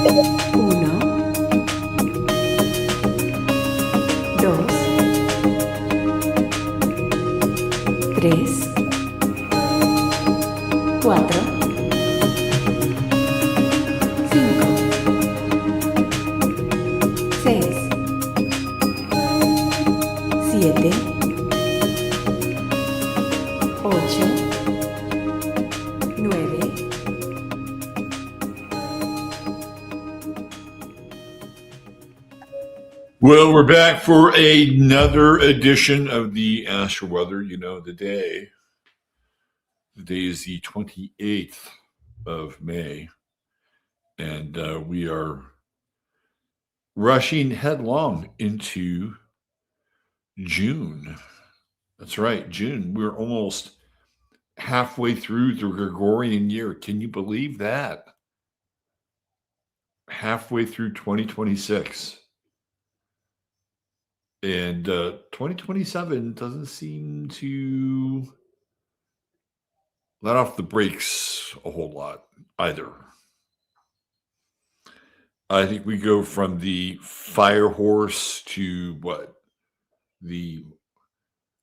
Uno, dos, tres, cuatro, cinco, seis, siete, ocho, nueve. Well, we're back for another edition of the Astro Weather. You know, the day is the 28th of May, and we are rushing headlong into June. That's right, June. We're almost halfway through the Gregorian year. Can you believe that? Halfway through 2026. And 2027 doesn't seem to let off the brakes a whole lot either. I think we go from the fire horse to what? They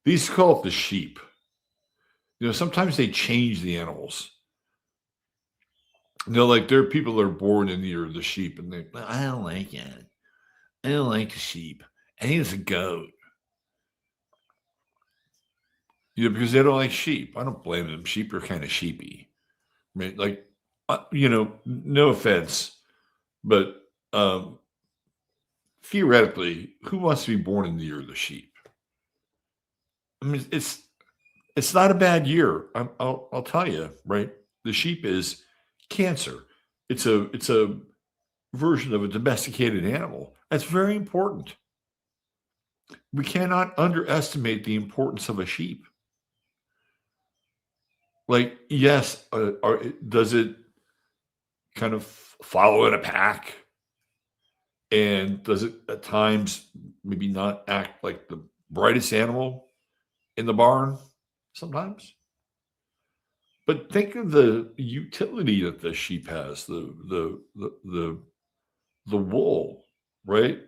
used to call it the sheep. You know, sometimes they change the animals. You know, like there are people that are born in the year of the sheep, and I don't like it. I don't like a sheep. I think it's a goat. You know, because they don't like sheep. I don't blame them. Sheep are kind of sheepy. I mean, like, you know, no offense, but theoretically, who wants to be born in the year of the sheep? I mean, it's not a bad year. I'll tell you, right? The sheep is cancer. It's a version of a domesticated animal. That's very important. We cannot underestimate the importance of a sheep. Like, yes, does it kind of follow in a pack? And does it at times maybe not act like the brightest animal in the barn sometimes? But think of the utility that the sheep has, the wool, right?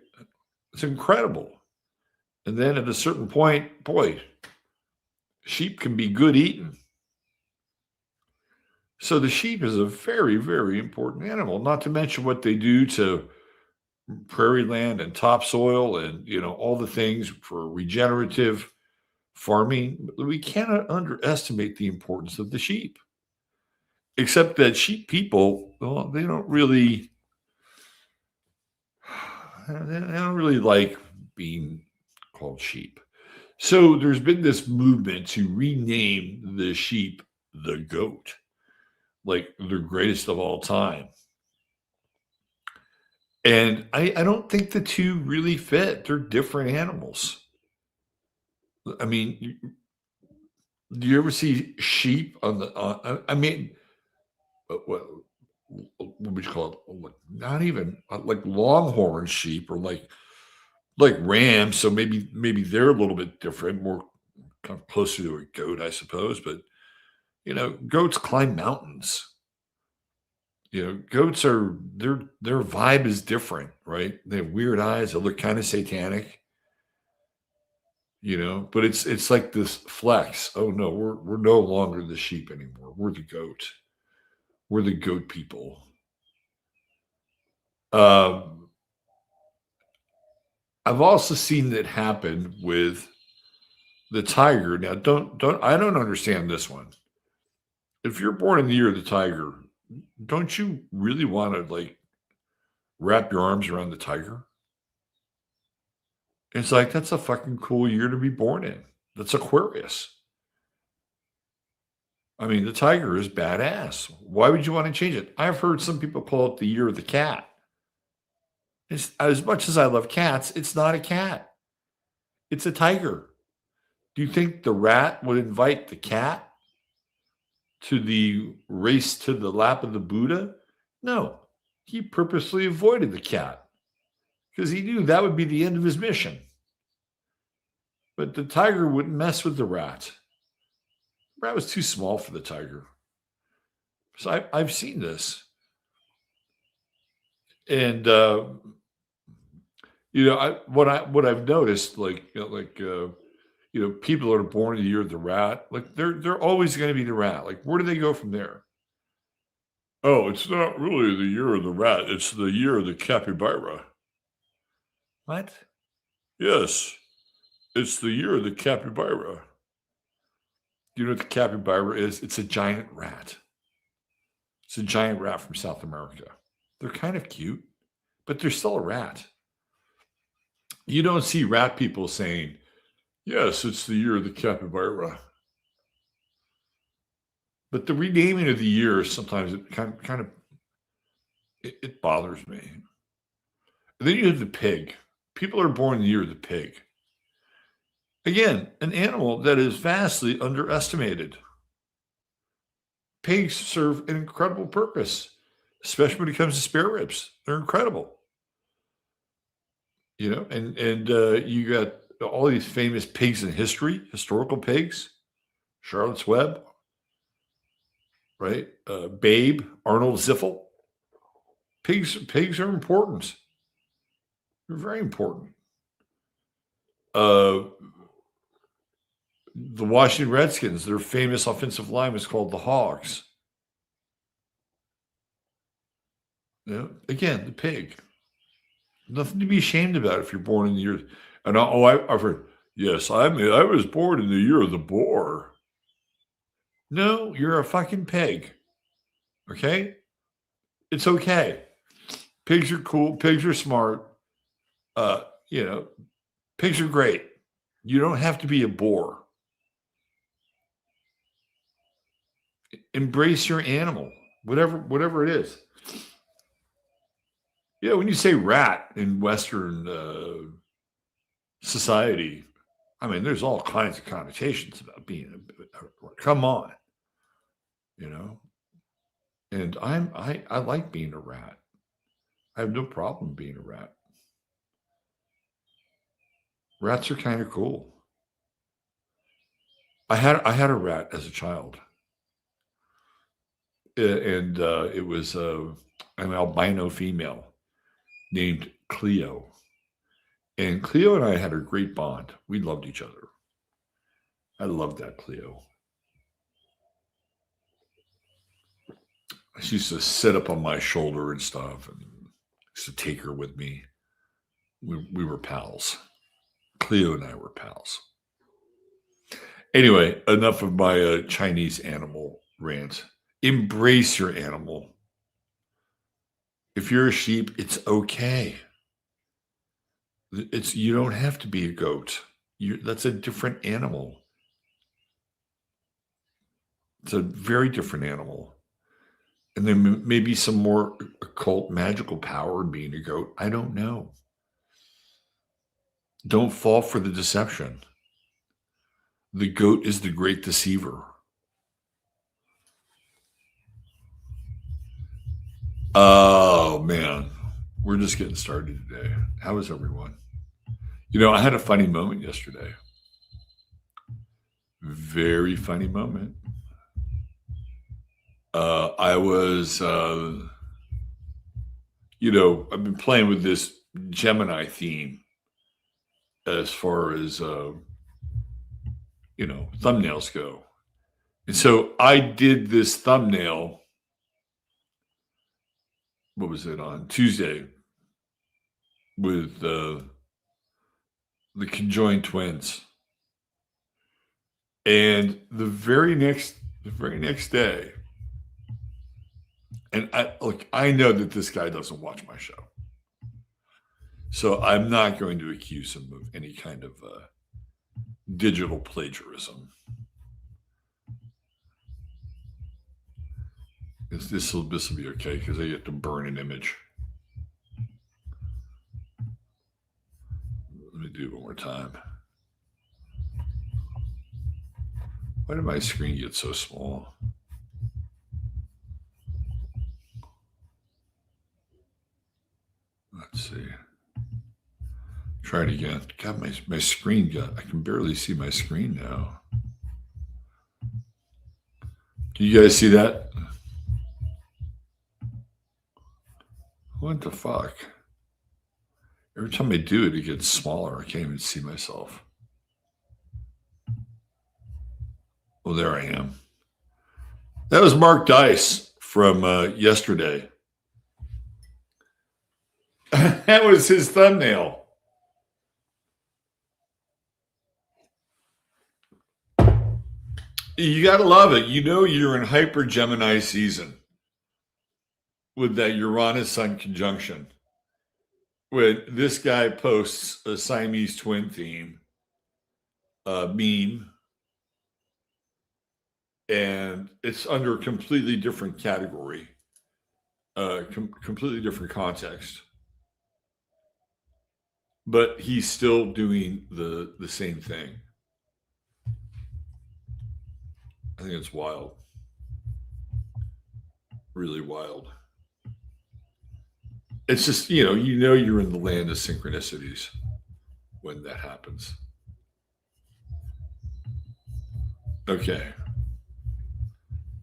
It's incredible. And then at a certain point, boy, sheep can be good eating. So the sheep is a very, very important animal, not to mention what they do to prairie land and topsoil and, you know, all the things for regenerative farming. We cannot underestimate the importance of the sheep. Except that sheep people, well, they don't really like being called sheep. So there's been this movement to rename the sheep the goat, like the greatest of all time. And I don't think the two really fit. They're different animals. I mean, do you ever see sheep on the? I mean, what would you call it? Not even like longhorn sheep or like rams. So maybe they're a little bit different, more kind of closer to a goat, I suppose. But you know, goats climb mountains. You know, goats are their vibe is different, right? They have weird eyes. They look kind of satanic, you know. But it's like this flex. Oh no, we're no longer the sheep anymore. We're the goat. We're the goat people. Um, I've also seen that happen with the tiger. Now, don't I don't understand this one. If you're born in the year of the tiger, don't you really want to like wrap your arms around the tiger? It's like that's a fucking cool year to be born in. That's Aquarius. I mean, the tiger is badass. Why would you want to change it? I've heard some people call it the year of the cat. It's as much as I love cats, it's not a cat. It's a tiger. Do you think the rat would invite the cat to the race to the lap of the Buddha? No. He purposely avoided the cat because he knew that would be the end of his mission. But the tiger wouldn't mess with the rat. The rat was too small for the tiger. So I've seen this. And what I've noticed, people that are born in the year of the rat, like they're always going to be the rat. Like, where do they go from there? Oh, it's not really the year of the rat. It's the year of the capybara. What? Yes, it's the year of the capybara. Do you know what the capybara is? It's a giant rat. It's a giant rat from South America. They're kind of cute, but they're still a rat. You don't see rat people saying, yes, it's the year of the capybara. But the renaming of the year, sometimes it kind of it bothers me. And then you have the pig. People are born in the year of the pig. Again, an animal that is vastly underestimated. Pigs serve an incredible purpose, especially when it comes to spare ribs. They're incredible. And you got all these famous pigs in history, historical pigs, Charlotte's Web, right? Babe, Arnold Ziffel. Pigs are important. They're very important. The Washington Redskins, their famous offensive line was called the Hogs. Again, the pig. Nothing to be ashamed about if you're born in the year. And I've heard, yes, I was born in the year of the boar. No, you're a fucking pig. Okay? It's okay. Pigs are cool. Pigs are smart. Pigs are great. You don't have to be a boar. Embrace your animal, whatever it is. Yeah, when you say rat in Western society, I mean, there's all kinds of connotations about being come on, And I like being a rat. I have no problem being a rat. Rats are kind of cool. I had a rat as a child, and it was an albino female named Cleo. And Cleo and I had a great bond. We loved each other. I loved that Cleo. She used to sit up on my shoulder and stuff, and used to take her with me. We were pals. Cleo and I were pals. Anyway, enough of my Chinese animal rant. Embrace your animal. If you're a sheep, it's okay. You don't have to be a goat. That's a different animal. It's a very different animal. And there may be some more occult magical power in being a goat. I don't know. Don't fall for the deception. The goat is the great deceiver. Oh, man. We're just getting started today. How is everyone? I had a funny moment yesterday. Very funny moment. I was, I've been playing with this Gemini theme as far as, thumbnails go. And so I did this thumbnail. What was it on Tuesday with the conjoined twins, and the very next day, and I know that this guy doesn't watch my show, so I'm not going to accuse him of any kind of digital plagiarism. This will be okay because I get to burn an image. Let me do it one more time. Why did my screen get so small? Let's see. Try it again. God, my screen I can barely see my screen now. Can you guys see that? What the fuck? Every time I do it, it gets smaller. I can't even see myself. Oh, there I am. That was Mark Dice from yesterday. That was his thumbnail. You got to love it. You know you're in hyper Gemini season with that Uranus-Sun conjunction. When this guy posts a Siamese twin theme meme, and it's under a completely different category, completely different context. But he's still doing the same thing. I think it's wild. Really wild. It's just, you're in the land of synchronicities when that happens. Okay.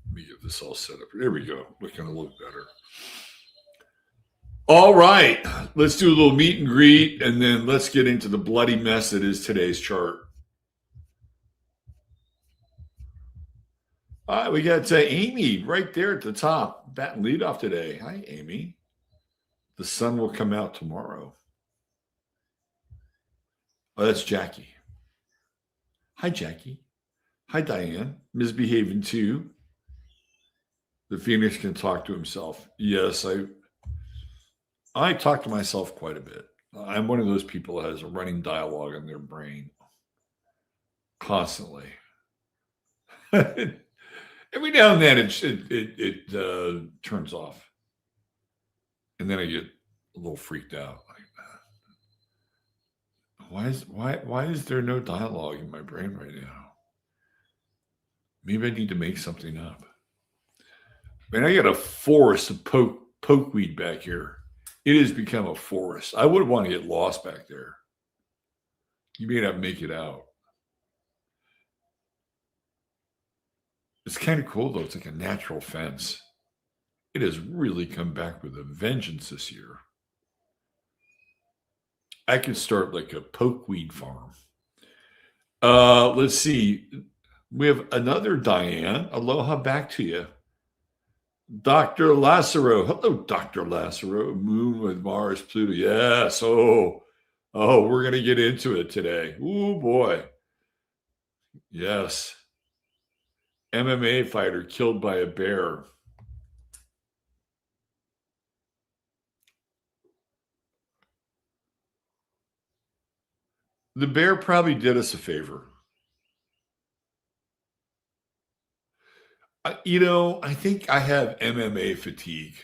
Let me get this all set up. There we go. Looking a little better. All right. Let's do a little meet and greet, and then let's get into the bloody mess that is today's chart. All right, we got Amy right there at the top, batting leadoff today. Hi, Amy. The sun will come out tomorrow. Oh, that's Jackie. Hi, Jackie. Hi, Diane. Misbehaving too. The Phoenix can talk to himself. Yes, I talk to myself quite a bit. I'm one of those people that has a running dialogue in their brain constantly. Every now and then it turns off, and then I get a little freaked out. Like, why is there no dialogue in my brain right now? Maybe I need to make something up. Man, I got a forest of pokeweed back here. It has become a forest. I wouldn't want to get lost back there. You may not make it out. It's kind of cool, though. It's like a natural fence. It has really come back with a vengeance this year. I could start like a pokeweed farm. Let's see. We have another Diane. Aloha back to you. Dr. Lassero. Hello, Dr. Lassero. Moon with Mars, Pluto. Yes. Oh, we're going to get into it today. Oh, boy. Yes. MMA fighter killed by a bear. The bear probably did us a favor. I think I have MMA fatigue.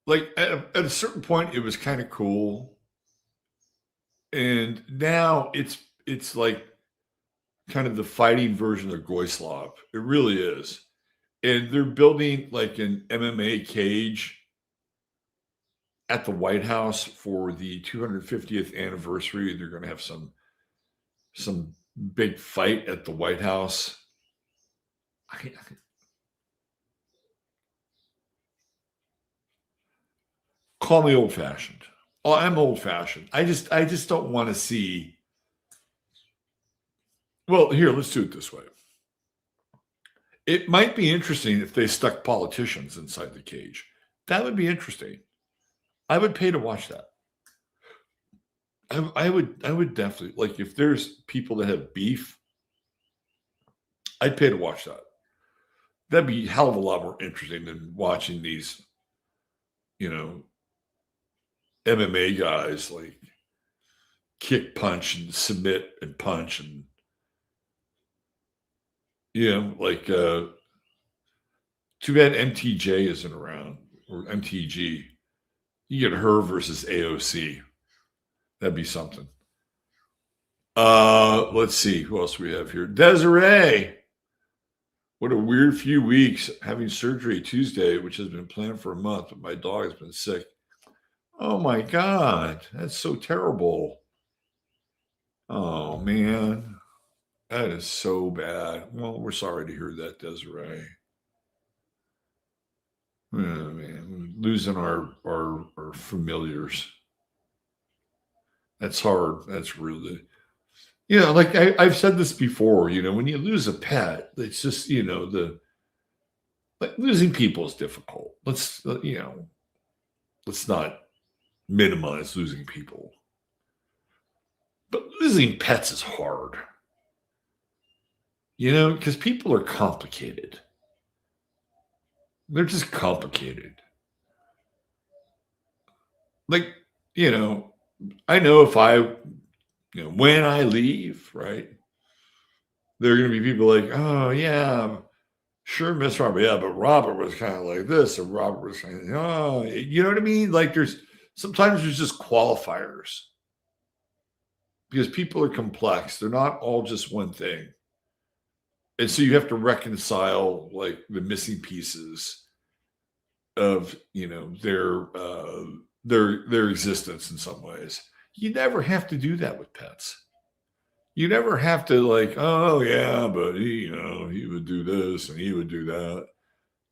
Like at a certain point, it was kind of cool. And now it's like kind of the fighting version of Goislav. It really is. And they're building like an MMA cage at the White House for the 250th anniversary. They're going to have some big fight at the White House. Call me old-fashioned. Oh, I'm old-fashioned. I just don't want to see. Well, here, let's do it this way. It might be interesting if they stuck politicians inside the cage. That would be interesting. I would pay to watch that. I would definitely, like, if there's people that have beef, I'd pay to watch that. That'd be a hell of a lot more interesting than watching these, MMA guys like kick, punch, and submit and punch, and like too bad MTJ isn't around, or MTG. You get her versus AOC. That'd be something. Let's see who else we have here. Desiree. What a weird few weeks, having surgery Tuesday, which has been planned for a month, but my dog has been sick. Oh my God, that's so terrible. Oh man, that is so bad. Well, we're sorry to hear that, Desiree. Oh man, losing our familiars. That's hard. That's really, like I've said this before, when you lose a pet, it's just, like losing people is difficult. Let's not minimize losing people. But losing pets is hard. Because people are complicated. They're just complicated. Like, I know if when I leave, right, there are going to be people like, oh, yeah, sure, Miss Robert. Yeah, but Robert was kind of like this, and Robert was kind of, oh, you know what I mean? Like sometimes there's just qualifiers because people are complex. They're not all just one thing. And so you have to reconcile like the missing pieces of, their existence in some ways. You never have to do that with pets. You never have to like, oh yeah, but he would do this and he would do that.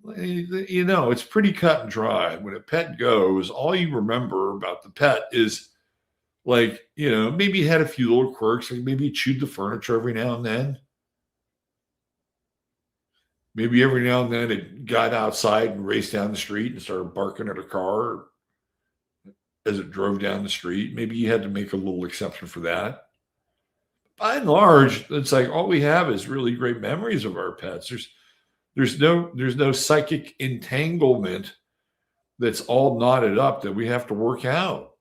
It's pretty cut and dry. When a pet goes, all you remember about the pet is like, maybe he had a few little quirks, like maybe he chewed the furniture every now and then. Maybe every now and then it got outside and raced down the street and started barking at a car as it drove down the street. Maybe you had to make a little exception for that. By and large, it's like all we have is really great memories of our pets. There's no psychic entanglement that's all knotted up that we have to work out.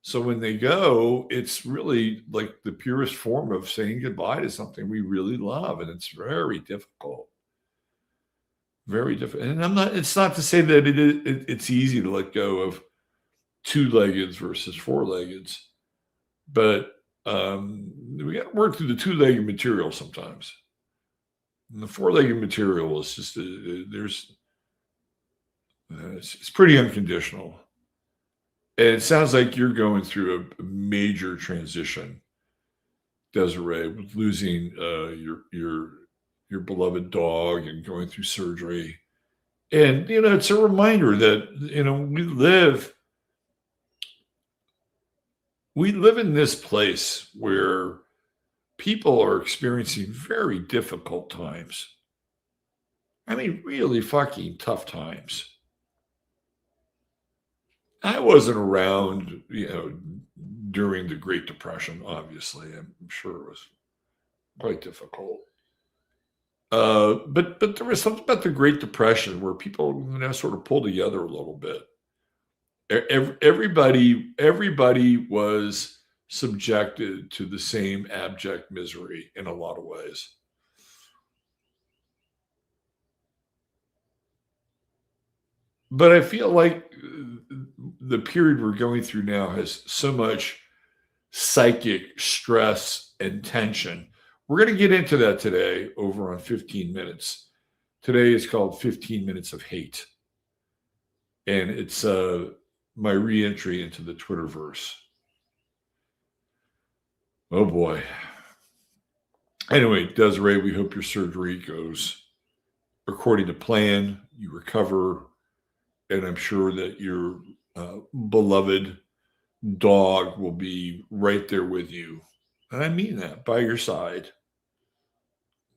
So when they go, it's really like the purest form of saying goodbye to something we really love, and it's very difficult. Very difficult. And it's not to say that it's easy to let go of two-leggeds versus four-leggeds, but we got to work through the two-legged material sometimes. And the four-legged material is just it's pretty unconditional. And it sounds like you're going through a major transition, Desiree, with losing your beloved dog and going through surgery. And it's a reminder that we live in this place where people are experiencing very difficult times. I mean, really fucking tough times. I wasn't around, during the Great Depression, obviously. I'm sure it was quite difficult. But there was something about the Great Depression where people, sort of pulled together a little bit. Everybody was subjected to the same abject misery in a lot of ways. But I feel like the period we're going through now has so much psychic stress and tension. We're going to get into that today over on 15 Minutes. Today is called 15 Minutes of Hate. And it's my re-entry into the Twitterverse. Oh boy. Anyway, Desiree, we hope your surgery goes according to plan. You recover. And I'm sure that your beloved dog will be right there with you. And I mean that, by your side.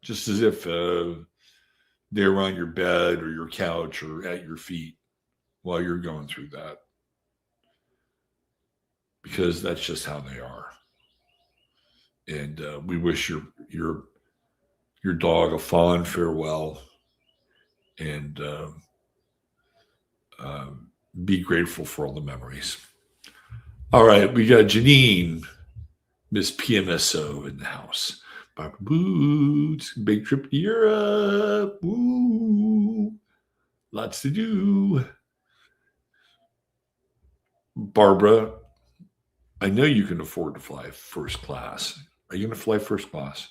Just as if they're on your bed or your couch or at your feet while you're going through that. Because that's just how they are. And we wish your dog a fond farewell. And be grateful for all the memories. All right, we got Janine, Miss PMSO in the house. Barbara Boots, big trip to Europe. Woo. Lots to do. Barbara, I know you can afford to fly first class. Are you going to fly first class?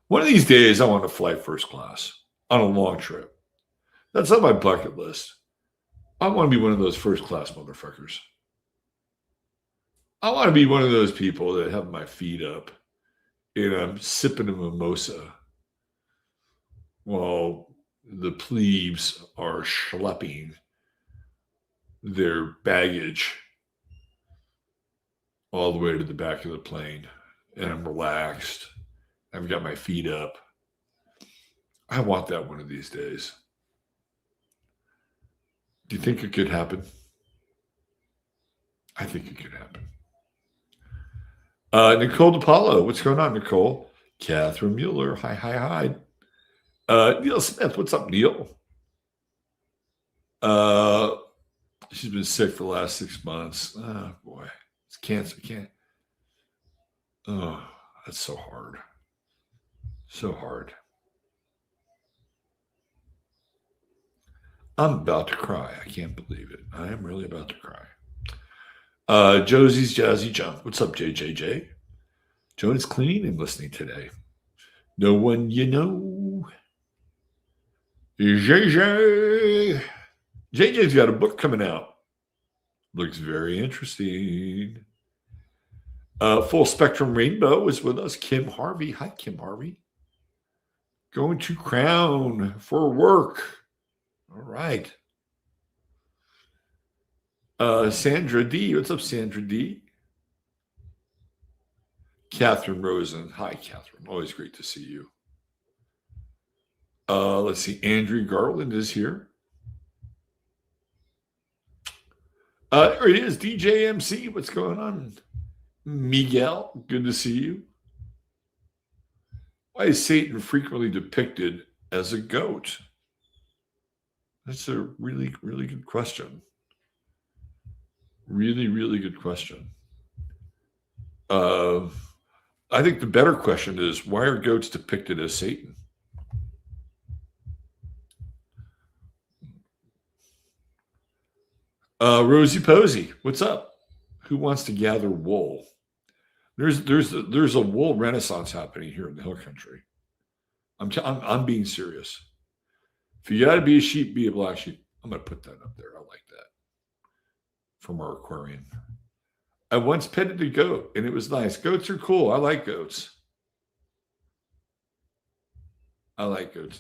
One of these days, I want to fly first class on a long trip. That's on my bucket list. I want to be one of those first class motherfuckers. I want to be one of those people that have my feet up and I'm sipping a mimosa while the plebes are schlepping their baggage all the way to the back of the plane, and I'm relaxed. I've got my feet up. I want that one of these days. Do you think it could happen? I think it could happen. Nicole DiPaolo, what's going on, Nicole? Catherine Mueller, hi. Neil Smith, what's up, Neil? She's been sick for the last 6 months. Oh, boy. It's cancer. Oh, that's so hard. So hard. I'm about to cry. I can't believe it. I am really about to cry. Josie's Jazzy Jump. What's up, JJJ? Joan is cleaning and listening today. No one you know. JJ. JJ's got a book coming out. Looks very interesting. Full Spectrum Rainbow is with us. Kim Harvey. Hi, Kim Harvey. Going to Crown for work. All right. Sandra D. What's up, Sandra D? Catherine Rosen. Hi, Catherine. Always great to see you. Let's see. Andrew Garland is here. There he is. DJ MC. What's going on? Miguel. Good to see you. Why is Satan frequently depicted as a goat? That's a really, really good question. Really, really good question. I think the better question is, why are goats depicted as Satan? Rosie Posey, what's up? Who wants to gather wool? There's a wool renaissance happening here in the Hill Country. I'm being serious. If you got to be a sheep, be a black sheep. I'm going to put that up there. I like that. From our aquarium. I once petted a goat, and it was nice. Goats are cool. I like goats.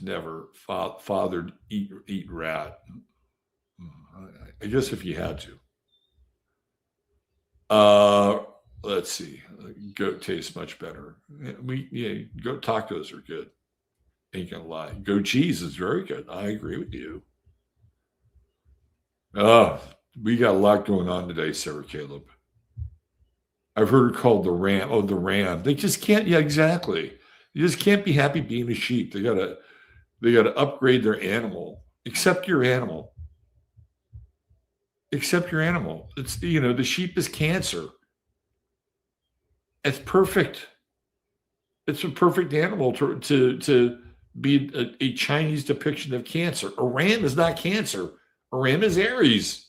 Never fathered eat rat. I guess if you had to. Let's see. Goat tastes much better. Goat tacos are good. Ain't gonna lie. Goat cheese is very good. I agree with you. We got a lot going on today, Sarah Caleb. I've heard it called the ram. Oh, the ram. They just can't. Yeah, exactly. You just can't be happy being a sheep. They gotta upgrade their animal. Accept your animal. Accept your animal. It's the sheep is cancer. It's perfect. It's a perfect animal to be a Chinese depiction of cancer. A ram is not cancer. A ram is Aries.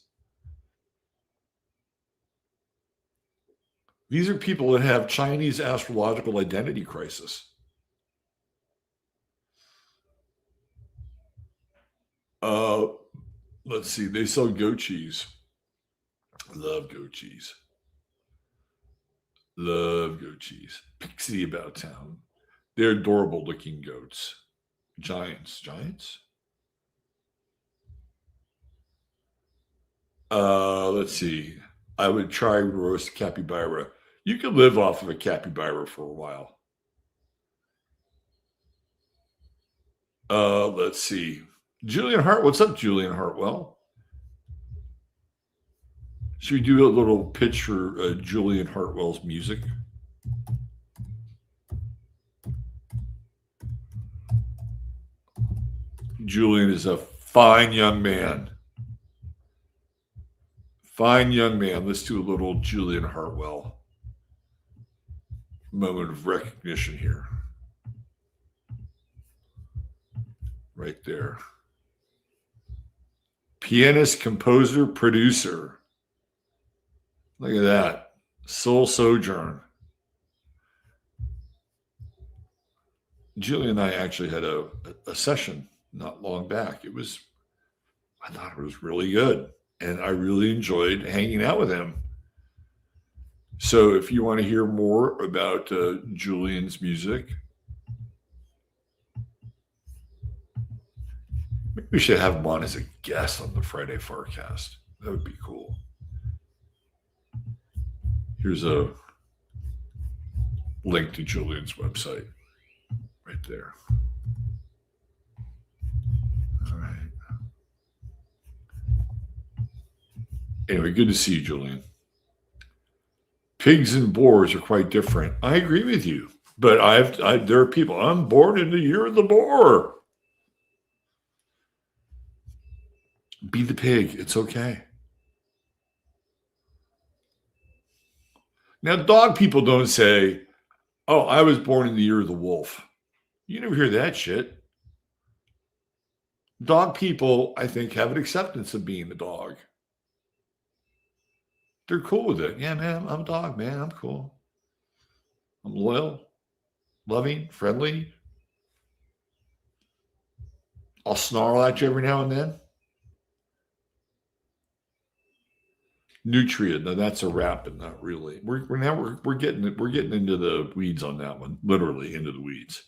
These are people that have Chinese astrological identity crisis. Let's see. They sell goat cheese. Love goat cheese. Love goat cheese. Pixie About Town. They're adorable looking goats. Giants. Let's see. I would try roast capybara. You can live off of a capybara for a while. Let's see. Julian Hart. What's up, Julian Hartwell? Should we do a little pitch for Julian Hartwell's music? Julian is a fine young man. Fine young man. Let's do a little Julian Hartwell moment of recognition here. Right there. Pianist, composer, producer. Look at that. Soul Sojourn. Julie and I actually had a session not long back. I thought it was really good. And I really enjoyed hanging out with him. So if you want to hear more about Julian's music, maybe we should have him on as a guest on the Friday Forecast. That would be cool. Here's a link to Julian's website right there. All right. Anyway, good to see you, Julian. Pigs and boars are quite different. I agree with you, but there are people. I'm born in the year of the boar. Be the pig. It's okay. Now, dog people don't say, "Oh, I was born in the year of the wolf." You never hear that shit. Dog people, I think, have an acceptance of being a dog. They're cool with it. Yeah, man, I'm a dog, man. I'm cool. I'm loyal, loving, friendly. I'll snarl at you every now and then. Nutria, no, that's a rat, but not really. We're getting into the weeds on that one, literally into the weeds.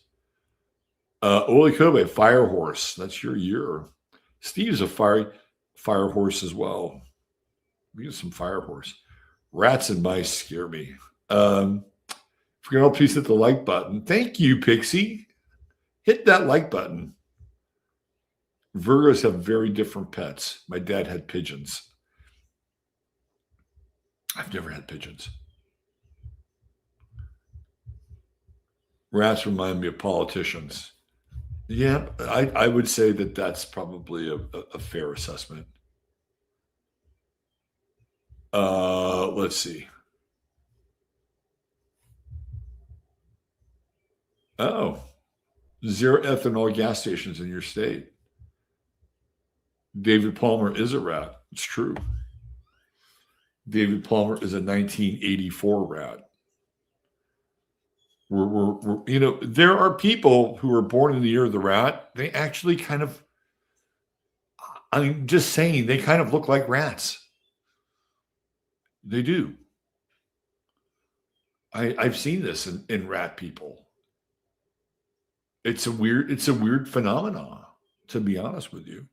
Oli Kobe, fire horse. That's your year. Steve's a fire horse as well. We get some fire horse. Rats and mice scare me. If you can all please hit the like button. Thank you, Pixie. Hit that like button. Virgos have very different pets. My dad had pigeons. I've never had pigeons. Rats remind me of politicians. Yeah, I would say that that's probably a fair assessment. Let's see. Oh, 0 ethanol gas stations in your state. David Palmer is a rat. It's true. David Palmer is a 1984 rat. We're there are people who were born in the year of the rat. They actually kind of, I'm just saying, they kind of look like rats. They do. I've seen this in rat people. It's a weird phenomenon, to be honest with you.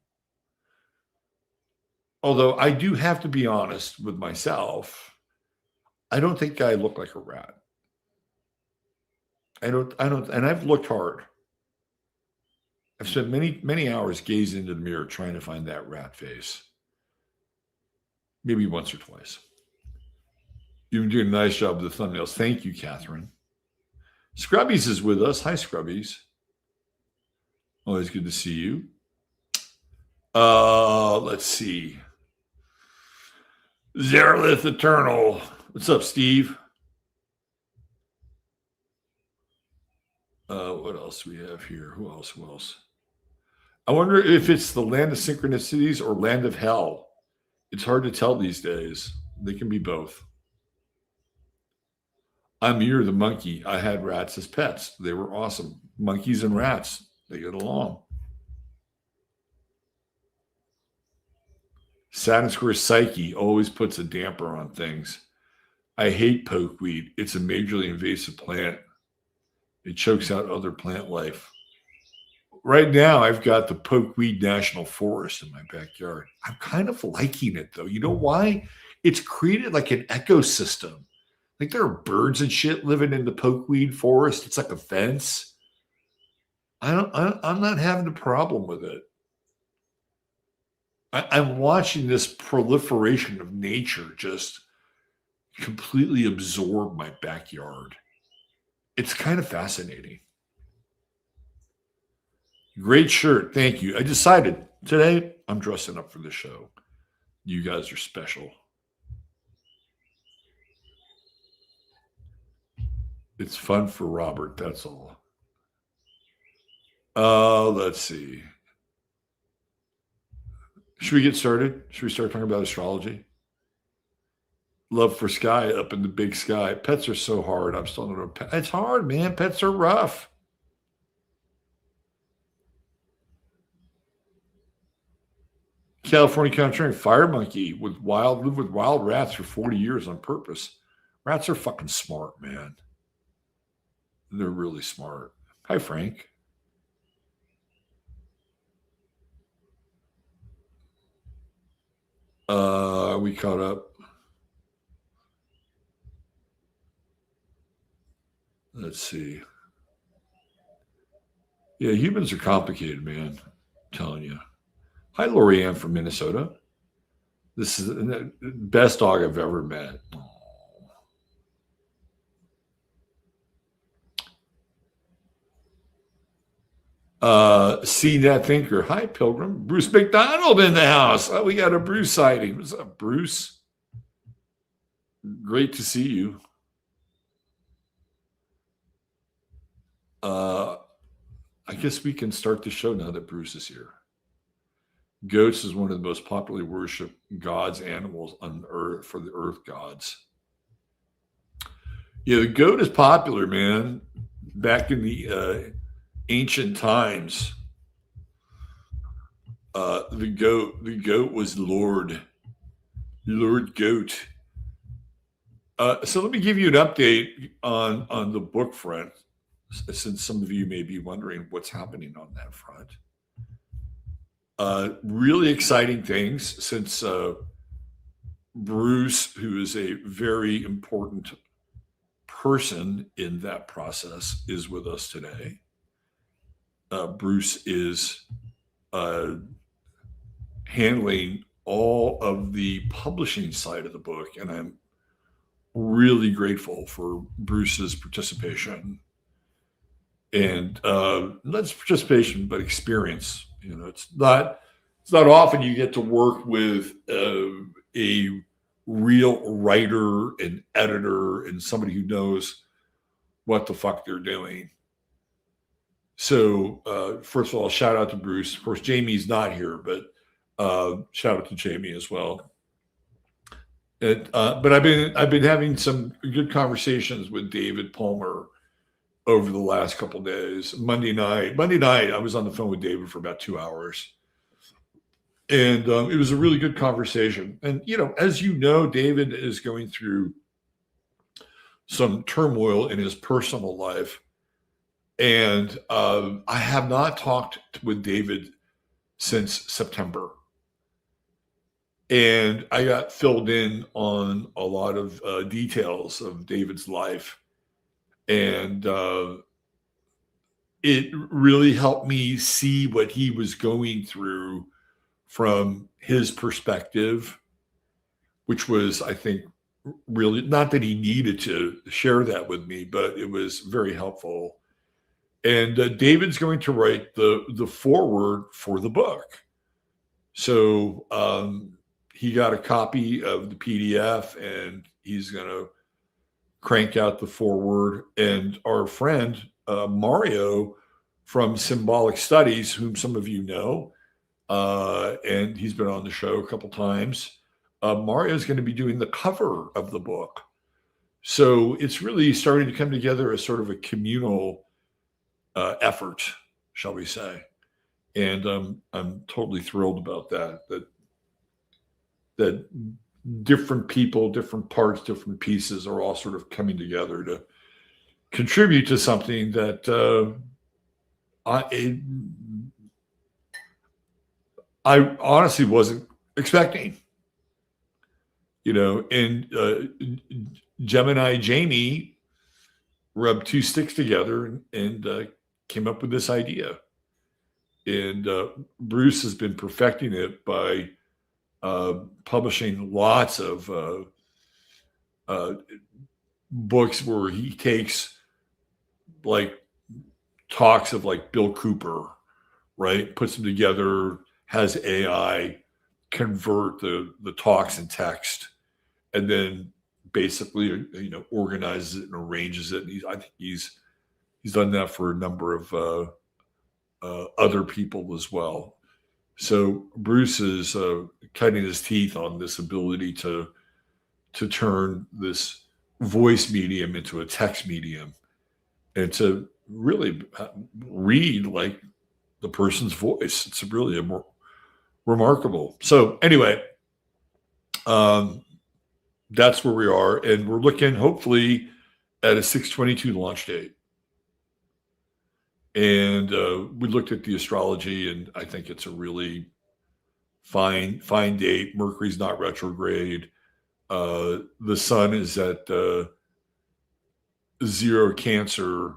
Although I do have to be honest with myself, I don't think I look like a rat. I don't, and I've looked hard. I've spent many hours gazing into the mirror trying to find that rat face. Maybe once or twice. You've been doing a nice job with the thumbnails. Thank you, Catherine. Scrubbies is with us. Hi, Scrubbies. Always good to see you. Let's see. Zerlith Eternal. What's up, Steve? What else do we have here? Who else? I wonder if it's the land of synchronicities or land of hell. It's hard to tell these days. They can be both. I'm Ear the monkey. I had rats as pets. They were awesome. Monkeys and rats, they get along. Saturn Square Psyche always puts a damper on things. I hate pokeweed. It's a majorly invasive plant. It chokes out other plant life. Right now, I've got the Pokeweed National Forest in my backyard. I'm kind of liking it, though. You know why? It's created like an ecosystem. Like there are birds and shit living in the Pokeweed Forest. It's like a fence. I'm not having a problem with it. I'm watching this proliferation of nature just completely absorb my backyard. It's kind of fascinating. Great shirt. Thank you. I decided today I'm dressing up for the show. You guys are special. It's fun for Robert. That's all. Let's see. Should we get started? Should we start talking about astrology? Love for Sky up in the big sky. Pets are so hard. I'm still not a pet. It's hard, man. Pets are rough. California Contrarian fire monkey lived with wild rats for 40 years on purpose. Rats are fucking smart, man. They're really smart. Hi, Frank. We caught up. Let's see. Yeah, humans are complicated, man. I'm telling you. Hi, Lorianne from Minnesota. This is the best dog I've ever met. See that thinker. Hi, Pilgrim. Bruce McDonald in the house. Oh, we got a Bruce sighting. What's up, Bruce? Great to see you. I guess we can start the show now that Bruce is here. Goats is one of the most popularly worshipped gods, animals on earth for the earth gods. Yeah, the goat is popular, man. Back in the ancient times, the goat was Lord Goat. So let me give you an update on the book front, since some of you may be wondering what's happening on that front. Really exciting things since Bruce, who is a very important person in that process, is with us today. Bruce is handling all of the publishing side of the book, and I'm really grateful for Bruce's participation. And not just participation, but experience. You know, it's not often you get to work with a real writer and editor and somebody who knows what the fuck they're doing. So first of all, shout out to Bruce. Of course, Jamie's not here, but shout out to Jamie as well. But I've been having some good conversations with David Palmer over the last couple of days. Monday night, I was on the phone with David for about 2 hours. And it was a really good conversation. And, you know, as you know, David is going through some turmoil in his personal life. And I have not talked with David since September. And I got filled in on a lot of details of David's life. And it really helped me see what he was going through from his perspective, which was, I think, really not that he needed to share that with me, but it was very helpful. And David's going to write the foreword for the book. So he got a copy of the PDF, and he's going to crank out the foreword. And our friend Mario from Symbolic Studies, whom some of you know, and he's been on the show a couple times, Mario is going to be doing the cover of the book. So it's really starting to come together as sort of a communal effort, shall we say. And I'm totally thrilled about that different people, different parts, different pieces are all sort of coming together to contribute to something that I honestly wasn't expecting. You know, and Gemini Jamie rubbed two sticks together and came up with this idea. And Bruce has been perfecting it by publishing lots of books where he takes like talks of like Bill Cooper, right? Puts them together, has AI convert the talks and text, and then basically, you know, organizes it and arranges it. And I think he's done that for a number of other people as well. So Bruce is cutting his teeth on this ability to turn this voice medium into a text medium, and to really read like the person's voice. It's really more remarkable. So anyway, that's where we are, and we're looking hopefully at a 6/22 launch date. And we looked at the astrology, and I think it's a really fine date. Mercury's not retrograde. The sun is at 0 Cancer,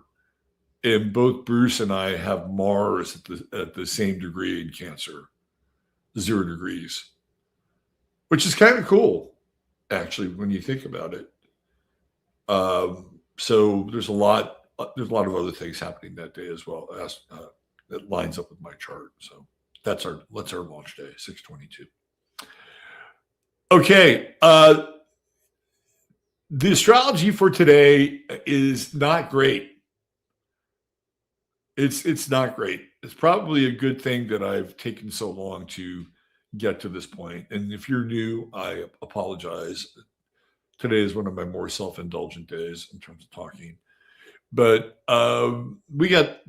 and both Bruce and I have Mars at the same degree in Cancer, 0 degrees, which is kind of cool, actually, when you think about it. So there's a lot of other things happening that day as well, as that lines up with my chart. So that's our launch day, 6/22. Okay. The astrology for today is not great. It's not great. It's probably a good thing that I've taken so long to get to this point. And if you're new, I apologize. Today is one of my more self-indulgent days in terms of talking. But we got,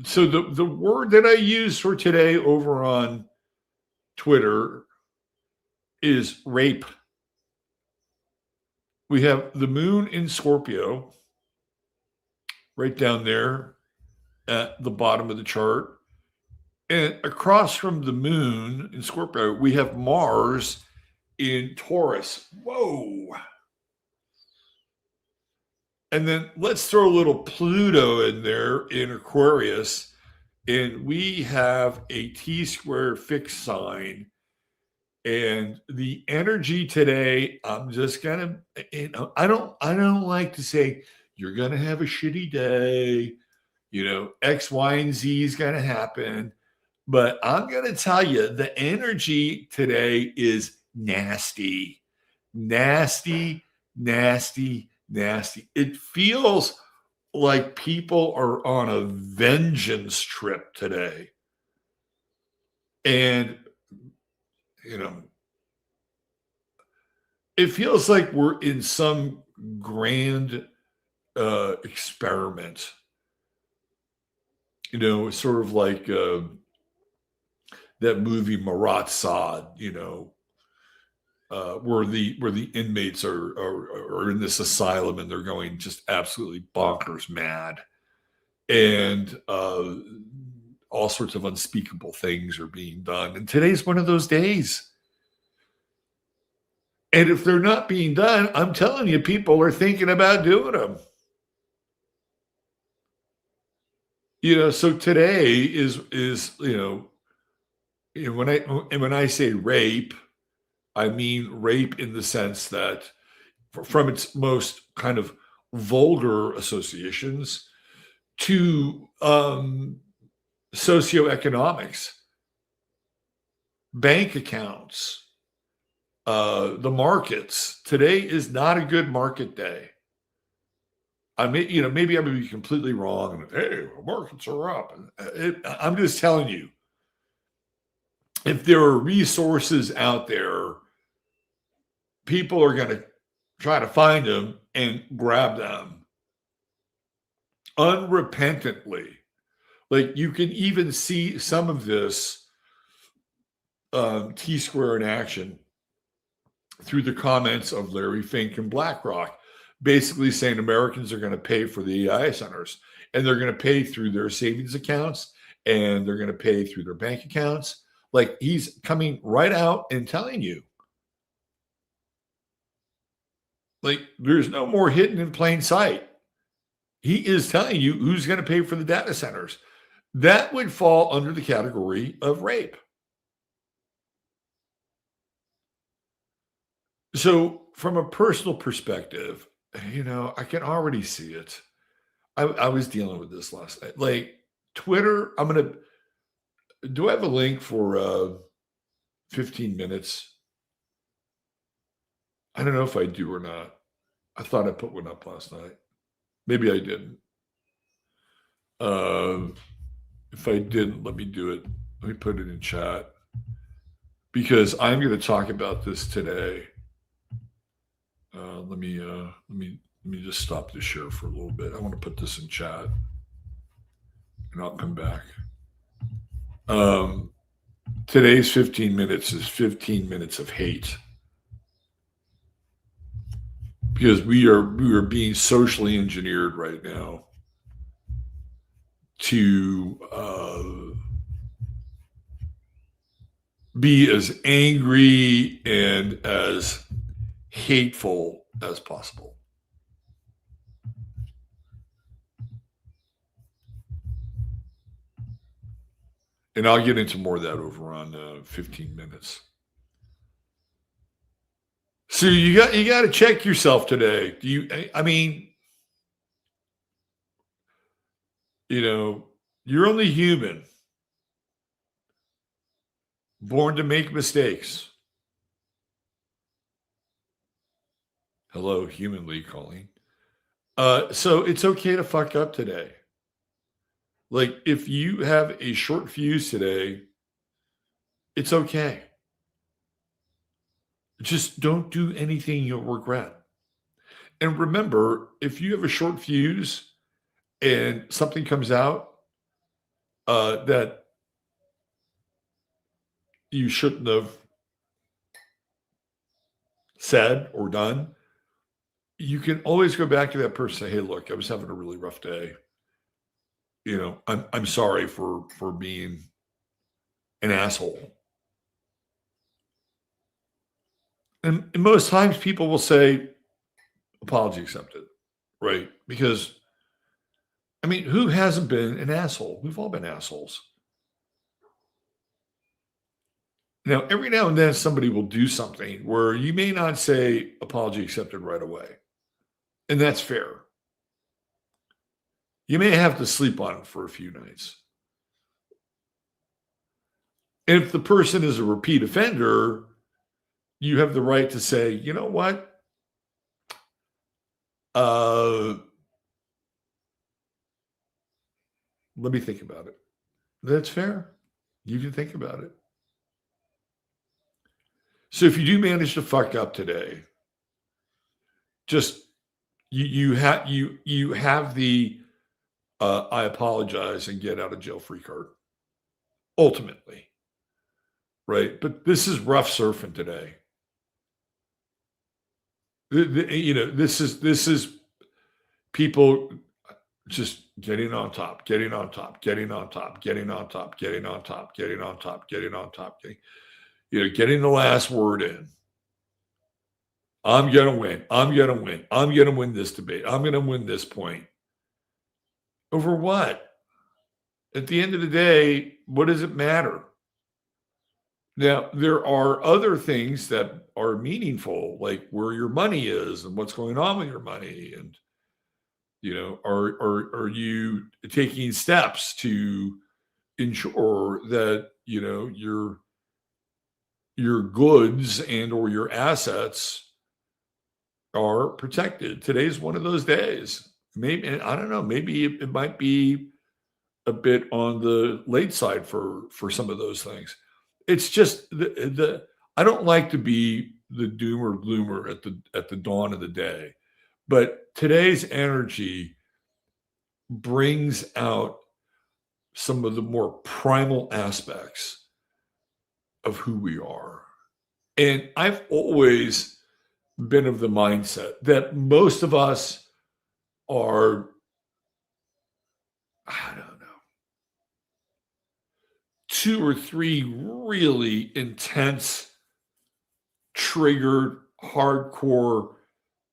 so the word that I use for today over on Twitter is rape. We have the moon in Scorpio right down there at the bottom of the chart. And across from the moon in Scorpio, we have Mars in Taurus. Whoa. And then let's throw a little Pluto in there in Aquarius. And we have a T-square fixed sign. And the energy today, I'm just gonna, I don't like to say you're gonna have a shitty day, X, Y, and Z is gonna happen. But I'm gonna tell you, the energy today is nasty, nasty, nasty, nasty. It feels like people are on a vengeance trip today. And it feels like we're in some grand experiment. Sort of like that movie Marat Sade, where the inmates are in this asylum and they're going just absolutely bonkers mad, and all sorts of unspeakable things are being done. And today's one of those days. And if they're not being done, I'm telling you, people are thinking about doing them. So today is when I say rape, I mean rape in the sense that from its most kind of vulgar associations to socioeconomics, bank accounts, the markets. Today is not a good market day. I mean, maybe I'm going to be completely wrong. And, hey, the markets are up. I'm just telling you, if there are resources out there, people are going to try to find them and grab them unrepentantly. Like, you can even see some of this T-square in action through the comments of Larry Fink and BlackRock, basically saying Americans are going to pay for the AI centers, and they're going to pay through their savings accounts, and they're going to pay through their bank accounts. Like, he's coming right out and telling you, like, there's no more hidden in plain sight. He is telling you who's going to pay for the data centers. That would fall under the category of rape. So from a personal perspective, I can already see it. I was dealing with this last night. Like, Twitter, do I have a link for 15 minutes? I don't know if I do or not. I thought I put one up last night. Maybe I didn't. If I didn't, let me do it. Let me put it in chat, because I'm going to talk about this today. Let me just stop the share for a little bit. I want to put this in chat, and I'll come back. Today's 15 minutes is 15 minutes of hate, because we are being socially engineered right now to be as angry and as hateful as possible. And I'll get into more of that over on 15 minutes. So you got to check yourself today. I mean, you're only human, born to make mistakes. Hello, humanly calling. So it's okay to fuck up today. Like, if you have a short fuse today, it's okay. Just don't do anything you'll regret. And remember, if you have a short fuse and something comes out that you shouldn't have said or done, you can always go back to that person and say, hey, look, I was having a really rough day. I'm sorry for being an asshole. And most times people will say, apology accepted, right? Because, I mean, who hasn't been an asshole? We've all been assholes. Now, every now and then somebody will do something where you may not say apology accepted right away. And that's fair. You may have to sleep on it for a few nights. And if the person is a repeat offender, you have the right to say, you know what? Let me think about it. That's fair. You can think about it. So if you do manage to fuck up today, just you have the I apologize and get out of jail free card. Ultimately, right? But this is rough surfing today. This is people just getting on top, getting on top, getting on top, getting on top, getting on top, getting on top, getting on top, getting the last word in. I'm going to win. I'm going to win. I'm going to win this debate. I'm going to win this point. Over what? At the end of the day, what does it matter? Now, there are other things that are meaningful, like where your money is and what's going on with your money. And, are you taking steps to ensure that, your goods and or your assets are protected? Today's one of those days. Maybe, I don't know, maybe it might be a bit on the late side for some of those things. It's just I don't like to be the doomer gloomer at the dawn of the day, but today's energy brings out some of the more primal aspects of who we are. And I've always been of the mindset that most of us are, I don't know, 2 or 3 really intense, triggered, hardcore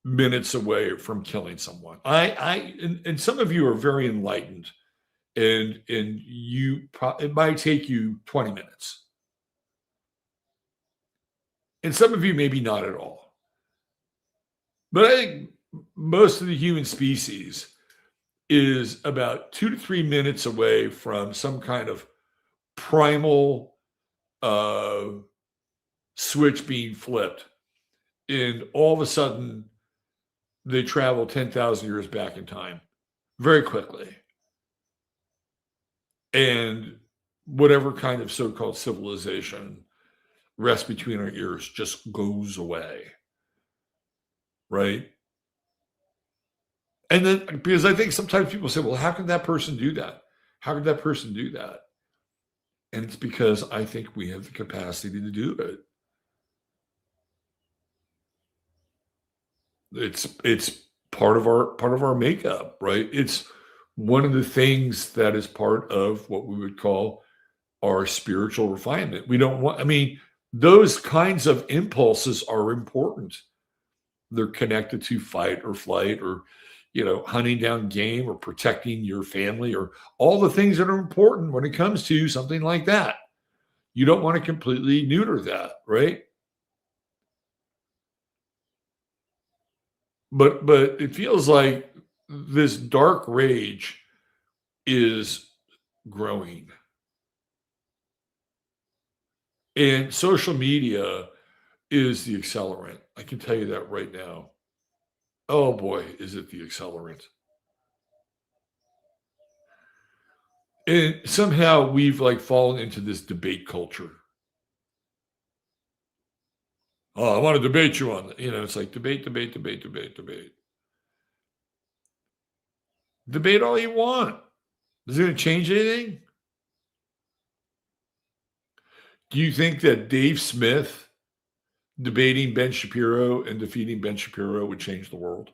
minutes away from killing someone. And some of you are very enlightened, and it might take you 20 minutes. And some of you maybe not at all. But I think most of the human species is about 2 to 3 minutes away from some kind of primal switch being flipped. And all of a sudden, they travel 10,000 years back in time very quickly. And whatever kind of so-called civilization rests between our ears just goes away. Right? And then, because I think sometimes people say, well, how can that person do that? How could that person do that? And it's because I think we have the capacity to do it. It's part of our makeup, right? It's one of the things that is part of what we would call our spiritual refinement. We don't want, I mean, those kinds of impulses are important. They're connected to fight or flight or, hunting down game or protecting your family or all the things that are important when it comes to something like that. You don't want to completely neuter that, right? But it feels like this dark rage is growing. And social media is the accelerant. I can tell you that right now. Oh boy, is it the accelerant. And somehow we've like fallen into this debate culture. Oh, I want to debate you on that. It's like debate, debate, debate, debate, debate. Debate all you want. Is it going to change anything? Do you think that Dave Smith debating Ben Shapiro and defeating Ben Shapiro would change the world?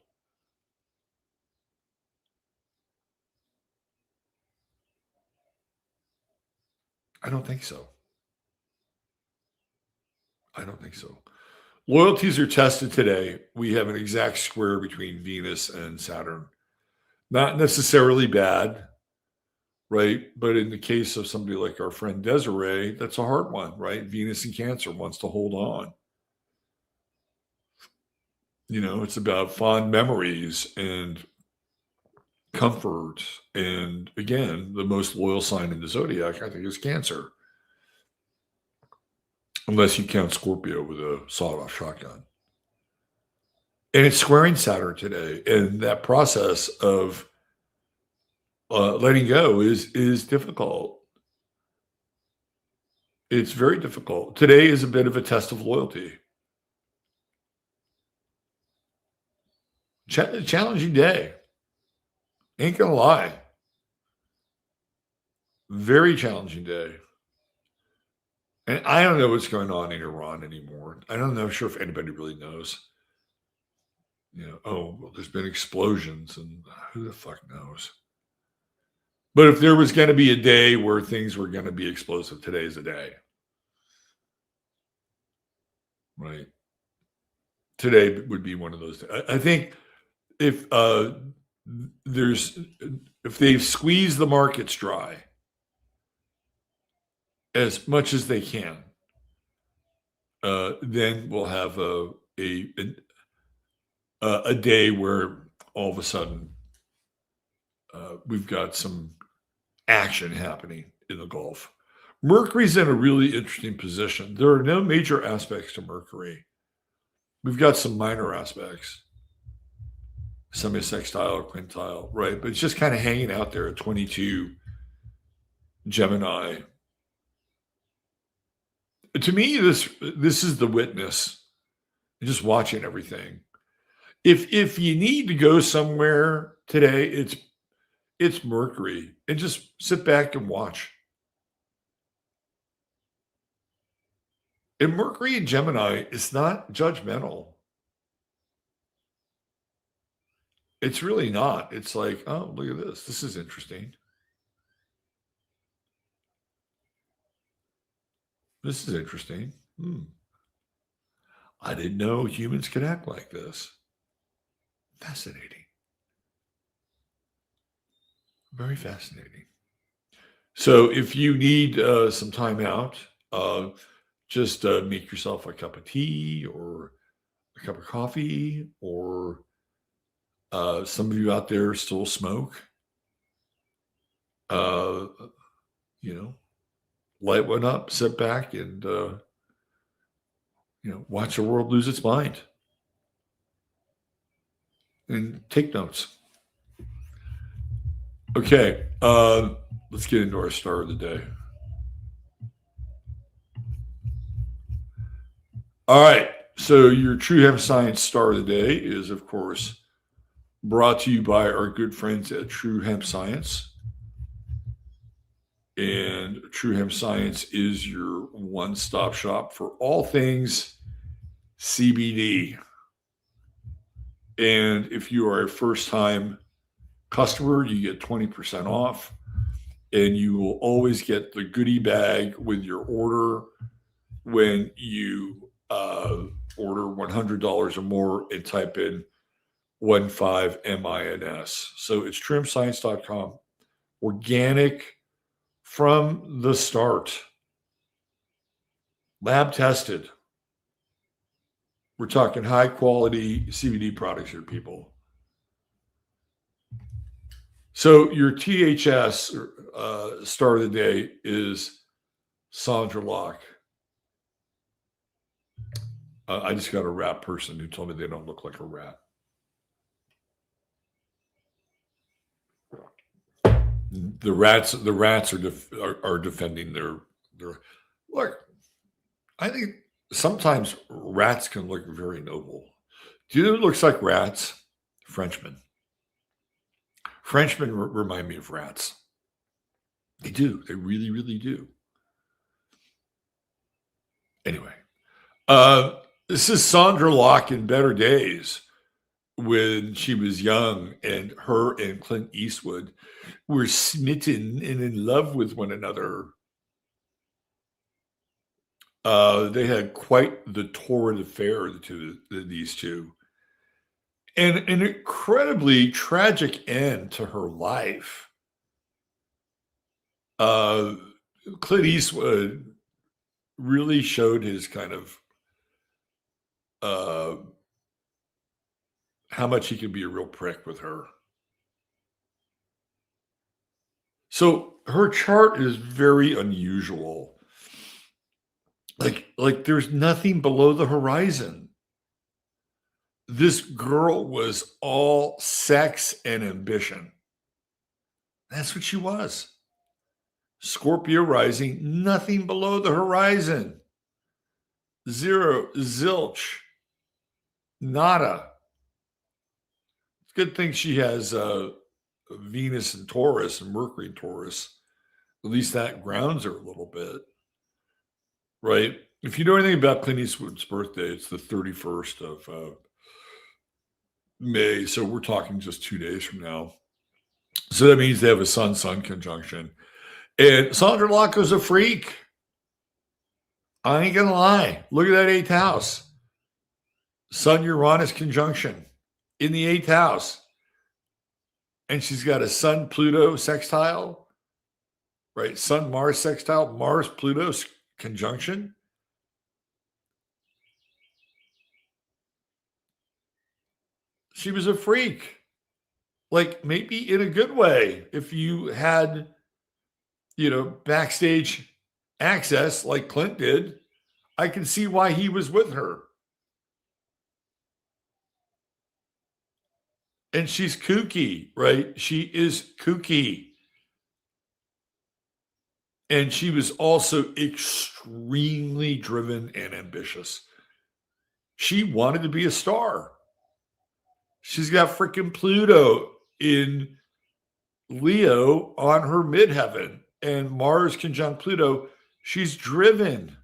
I don't think so. I don't think so. Loyalties are tested today. We have an exact square between Venus and Saturn. Not necessarily bad, right? But in the case of somebody like our friend Desiree, that's a hard one, right? Venus in Cancer wants to hold on. It's about fond memories and comfort. And again, the most loyal sign in the zodiac, I think, is Cancer. Unless you count Scorpio with a sawed-off shotgun. And it's squaring Saturn today. And that process of letting go is difficult. It's very difficult. Today is a bit of a test of loyalty. Challenging day. Ain't gonna lie. Very challenging day. And I don't know what's going on in Iran anymore. I don't know sure if anybody really knows. Well, there's been explosions and who the fuck knows? But if there was going to be a day where things were going to be explosive, today is a day. Right. Today would be one of those days. I think if they've squeezed the markets dry as much as they can, then we'll have a day where all of a sudden we've got some action happening in the Gulf. Mercury's in a really interesting position. There are no major aspects to Mercury. We've got some minor aspects, semi-sextile, quintile, right? But it's just kind of hanging out there at 22 Gemini. To me, this is the witness. Just watching everything. If you need to go somewhere today, it's Mercury, and just sit back and watch. And Mercury in Gemini is not judgmental. It's really not. It's like, oh, look at this. This is interesting. This is interesting. I didn't know humans could act like this. Fascinating. Very fascinating. So if you need some time out, just make yourself a cup of tea or a cup of coffee, or some of you out there still smoke. Light one up, sit back, and watch the world lose its mind and take notes. Okay, let's get into our star of the day. All right, so your True Hemp Science star of the day is, of course, brought to you by our good friends at True Hemp Science. And True Hemp Science is your one-stop shop for all things CBD. And if you are a first-time customer, you get 20% off. and you will always get the goodie bag with your order when you order $100 or more and type in 15MINS. So it's truehempscience.com. Organic from the start. Lab tested. We're talking high quality CBD products here, people. So your THS start of the day is SONDRA LOCKE. I just got a rat person who told me they don't look like a rat. The rats are defending their. Look, I think sometimes rats can look very noble. Do you know who looks like rats? Frenchmen. Frenchmen remind me of rats. They do. They really, really do. Anyway, this is SONDRA LOCKE in better days when she was young, and her and Clint Eastwood were smitten and in love with one another. They had quite the torrid affair, these two. And an incredibly tragic end to her life. Clint Eastwood really showed his kind of how much he could be a real prick with her. So her chart is very unusual. Like there's nothing below the horizon. This girl was all sex and ambition. That's what she was. Scorpio rising, nothing below the horizon. Zero, zilch, nada. It's a good thing she has Venus and Taurus and Mercury and Taurus. At least that grounds her a little bit, right? If you know anything about Clint Eastwood's birthday, it's the 31st of May. So we're talking just 2 days from now. So that means they have a sun-sun conjunction. And SONDRA LOCKE is a freak. I ain't gonna lie. Look at that 8th house. Sun-Uranus conjunction in the 8th house. And she's got a Sun-Pluto sextile, right? Sun-Mars sextile, Mars-Pluto conjunction. She was a freak. Like, maybe in a good way. If you had, backstage access like Clint did, I can see why he was with her. And she's kooky, right? She is kooky. And she was also extremely driven and ambitious. She wanted to be a star. She's got freaking Pluto in Leo on her midheaven, and Mars conjunct Pluto. She's driven.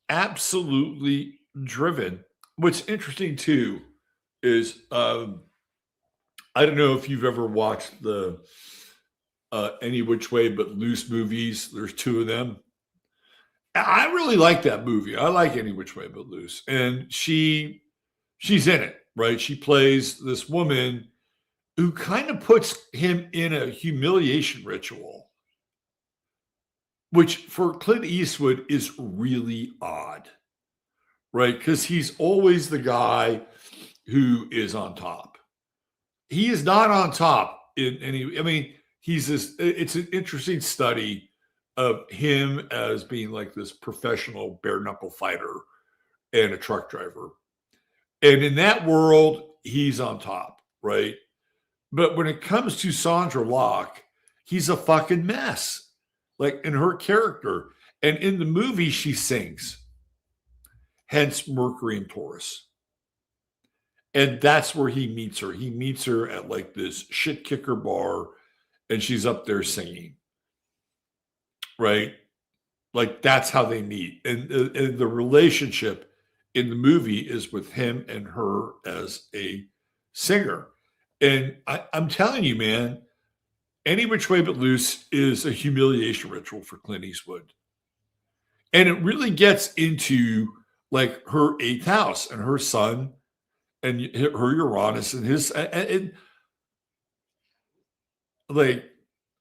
Absolutely driven. What's interesting too is I don't know if you've ever watched the Any Which Way But Loose movies. There's 2 of them. I really like that movie. I like Any Which Way But Loose. And she's in it, right? She plays this woman who kind of puts him in a humiliation ritual, which for Clint Eastwood is really odd, right? Because he's always the guy who is on top. He is not on top in any, it's an interesting study of him as being like this professional bare knuckle fighter and a truck driver. And in that world, he's on top, right? But when it comes to SONDRA LOCKE, he's a fucking mess, like in her character. And in the movie, she sings, hence Mercury and Taurus. And that's where he meets her. He meets her at like this shit kicker bar, and she's up there singing, right? Like that's how they meet. And the relationship in the movie is with him and her as a singer. And I'm telling you, man, Any Which Way But Loose is a humiliation ritual for Clint Eastwood. And it really gets into like her eighth house and her sun and her Uranus and his, and like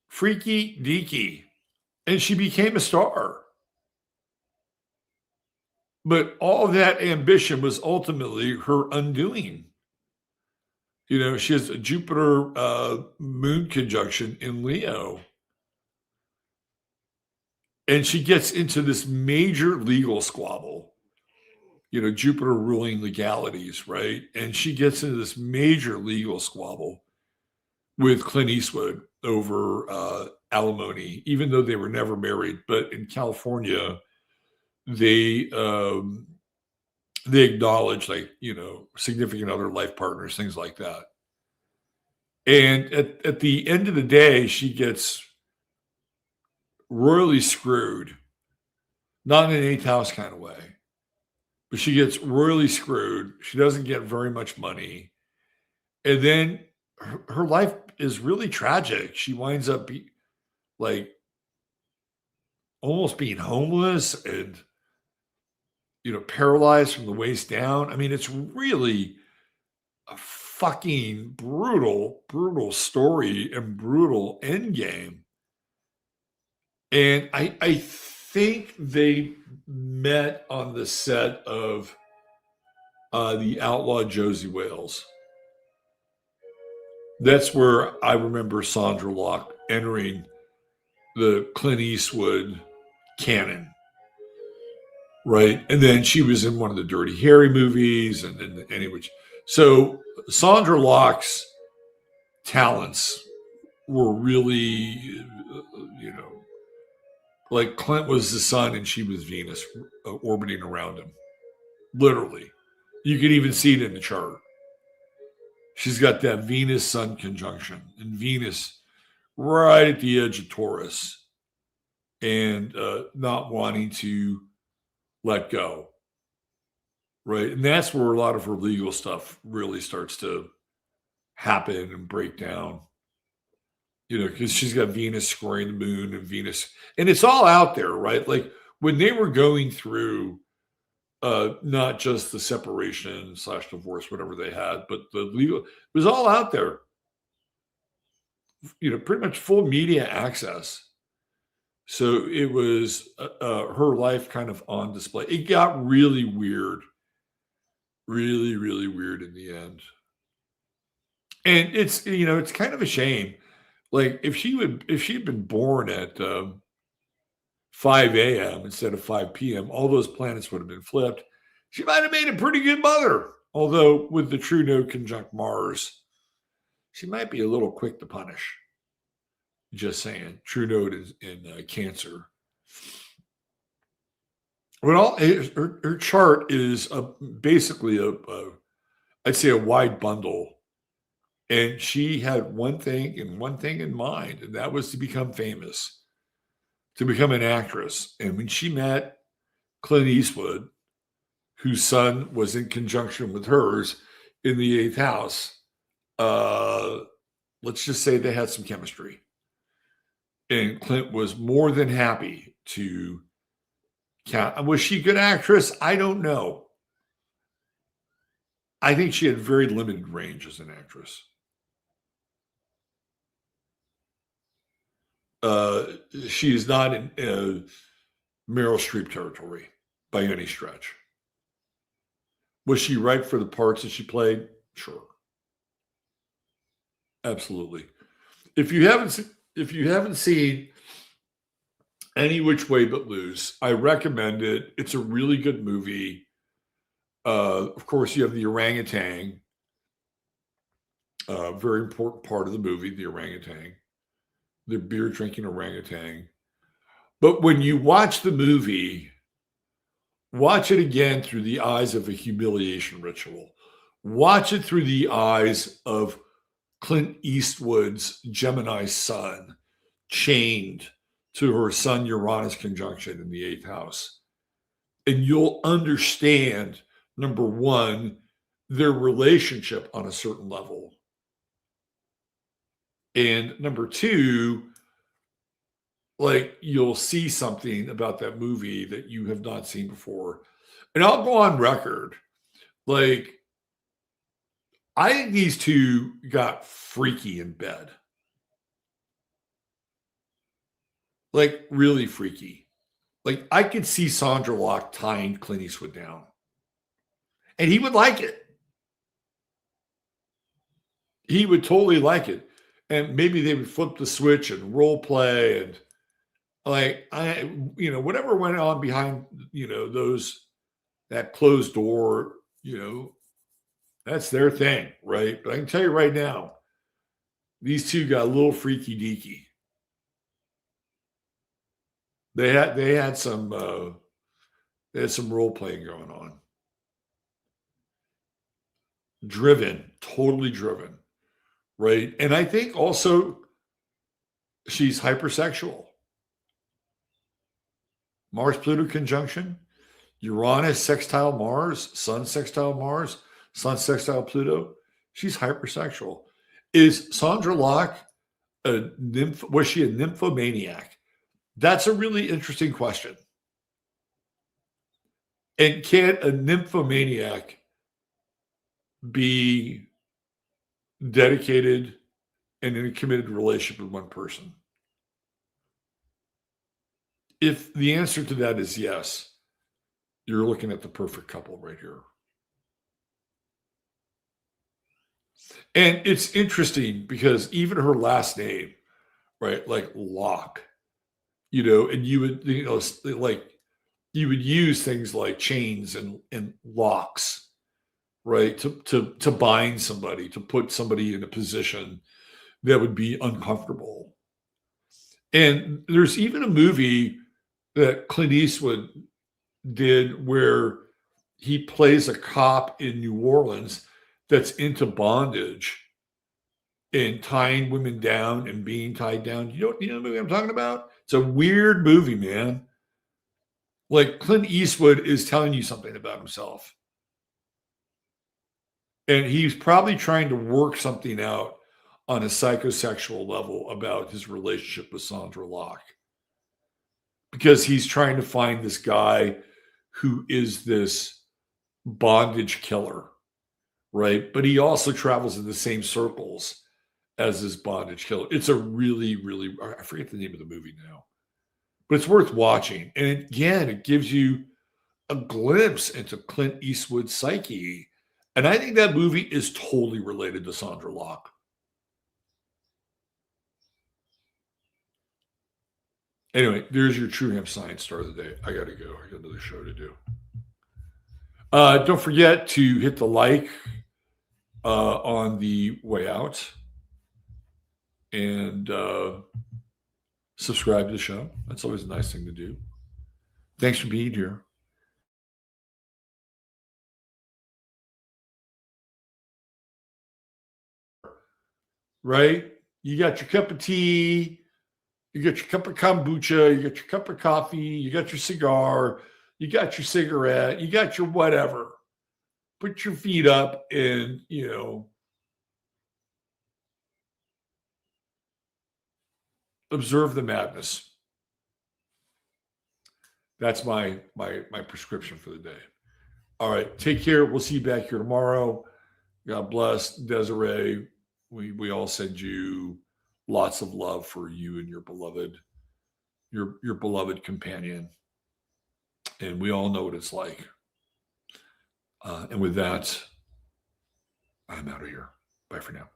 freaky deaky. And she became a star. But all that ambition was ultimately her undoing. You know, she has a Jupiter moon conjunction in Leo. And she gets into this major legal squabble, you know, Jupiter ruling legalities, right? And she gets into this major legal squabble with Clint Eastwood over alimony, even though they were never married. But in California, they acknowledge, like, you know, significant other life partners, things like that. And at the end of the day, she gets royally screwed, not in an eighth house kind of way, but she gets royally screwed. She doesn't get very much money. And then her life is really tragic. She winds up like almost being homeless and, you know, paralyzed from the waist down. I mean, it's really a fucking brutal story and brutal end game. And I think they met on the set of The Outlaw Josie Wales. That's where I remember Sandra Locke entering the Clint Eastwood canon, right? And then she was in one of the Dirty Harry movies, and then anyway. So Sandra Locke's talents were really, you know, like Clint was the sun and she was Venus orbiting around him. Literally. You can even see it in the chart. She's got that Venus-Sun conjunction, and Venus right at the edge of Taurus, and not wanting to let go, right? And that's where a lot of her legal stuff really starts to happen and break down, you know, because she's got Venus squaring the moon and Venus, and it's all out there, right? Like when they were going through not just the separation / divorce, whatever they had, but the legal, it was all out there, you know, pretty much full media access. So it was her life kind of on display. It got really weird, really weird in the end. And it's, you know, it's kind of a shame. Like if she'd been born at 5 a.m. instead of 5 p.m., all those planets would have been flipped. She might have made a pretty good mother. Although with the true node conjunct Mars, she might be a little quick to punish. Just saying. True node is in Cancer. Well, her chart is basically I'd say a wide bundle. And she had one thing in mind, and that was to become famous, to become an actress. And when she met Clint Eastwood, whose sun was in conjunction with hers in the eighth house, let's just say they had some chemistry. And Clint was more than happy to count. Was she a good actress? I don't know. I think she had very limited range as an actress. She is not in Meryl Streep territory by any stretch. Was she right for the parts that she played? Sure. Absolutely. If you haven't seen Any Which Way But Loose, I recommend it. It's a really good movie. Of course, you have the orangutan. Very important part of the movie, the orangutan. The beer drinking orangutan. But when you watch the movie, watch it again through the eyes of a humiliation ritual. Watch it through the eyes of Clint Eastwood's Gemini sun, chained to her sun Uranus conjunction in the eighth house. And you'll understand, number one, their relationship on a certain level. And number two, like you'll see something about that movie that you have not seen before. And I'll go on record. Like, I think these two got freaky in bed. Like, really freaky. Like, I could see Sandra Locke tying Clint Eastwood down. And he would like it. He would totally like it. And maybe they would flip the switch and role play and like whatever went on behind, that closed door, that's their thing, right? But I can tell you right now, these two got a little freaky deaky. They had some role playing going on. Driven, totally driven, right? And I think also she's hypersexual. Mars Pluto conjunction, Uranus sextile Mars, Sun sextile Mars, Sun sextile Pluto. She's hypersexual. Is Sandra Locke was she a nymphomaniac? That's a really interesting question. And can a nymphomaniac be dedicated and in a committed relationship with one person? If the answer to that is yes, you're looking at the perfect couple right here. And it's interesting because even her last name, right, like Locke, and you would, like you would use things like chains and locks, right, to bind somebody, to put somebody in a position that would be uncomfortable. And there's even a movie that Clint Eastwood did where he plays a cop in New Orleans that's into bondage and tying women down and being tied down. You know the movie I'm talking about? It's a weird movie, man. Like Clint Eastwood is telling you something about himself. And he's probably trying to work something out on a psychosexual level about his relationship with Sandra Locke. Because he's trying to find this guy who is this bondage killer, right? But he also travels in the same circles as this bondage killer. It's a really, really, I forget the name of the movie now, but it's worth watching. And again, it gives you a glimpse into Clint Eastwood's psyche. And I think that movie is totally related to Sandra Locke. Anyway, there's your True Hemp Science star of the day. I got to go. I got another show to do. Don't forget to hit the like on the way out and subscribe to the show. That's always a nice thing to do. Thanks for being here. Right? You got your cup of tea, you got your cup of kombucha, you got your cup of coffee, you got your cigar, you got your cigarette, you got your whatever. Put your feet up and, observe the madness. That's my prescription for the day. All right. Take care. We'll see you back here tomorrow. God bless. Desiree, we all send you lots of love for you and your beloved companion. And we all know what it's like. And with that, I'm out of here. Bye for now.